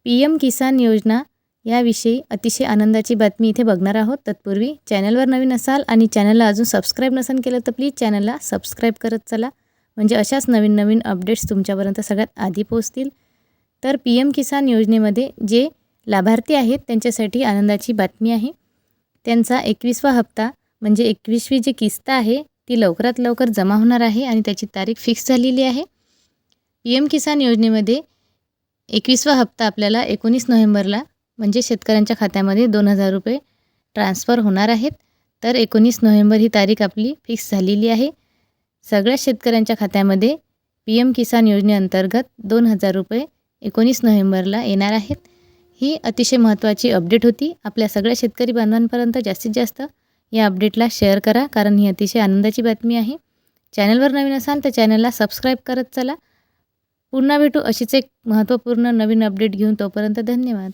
PM किसान योजना याविषयी अतिशय आनंदाची बातमी इथे बघणार आहोत. तत्पूर्वी चॅनलवर नवीन असाल आणि चॅनलला अजून सबस्क्राईब नसेल केलं तर प्लीज चॅनलला सबस्क्राईब करत चला, म्हणजे अशाच नवीन नवीन अपडेट्स तुमच्यापर्यंत सगळ्यात आधी पोहोचतील. तर PM किसान योजनेमध्ये जे लाभार्थी आहेत त्यांच्यासाठी आनंदाची बातमी आहे. त्यांचा 21वा हप्ता म्हणजे 21वी जी किस्त आहे ती लवकरात लवकर जमा होणार आहे आणि त्याची तारीख फिक्स झालेली आहे. PM किसान योजनेमध्ये 21वा हप्ता आपल्याला 19 नोव्हेंबरला म्हणजे शेतकऱ्यांच्या खात्यामध्ये 2000 रुपये ट्रान्सफर होणार आहेत. तर 19 नोव्हेंबर ही तारीख आपली फिक्स झालेली आहे. सगळ्या शेतकऱ्यांच्या खात्यामध्ये PM किसान योजनेअंतर्गत 2000 रुपये 19 नोव्हेंबरला येणार आहेत. ही अतिशय महत्त्वाची अपडेट होती. आपल्या सगळ्या शेतकरी बांधवांपर्यंत जास्तीत जास्त या अपडेटला शेअर करा, कारण ही अतिशय आनंदाची बातमी आहे. चॅनलवर नवीन असाल तर चॅनलला सबस्क्राईब करत चला. पुन्हा भेटू अशीच एक महत्त्वपूर्ण नवीन अपडेट घेऊन. तोपर्यंत धन्यवाद.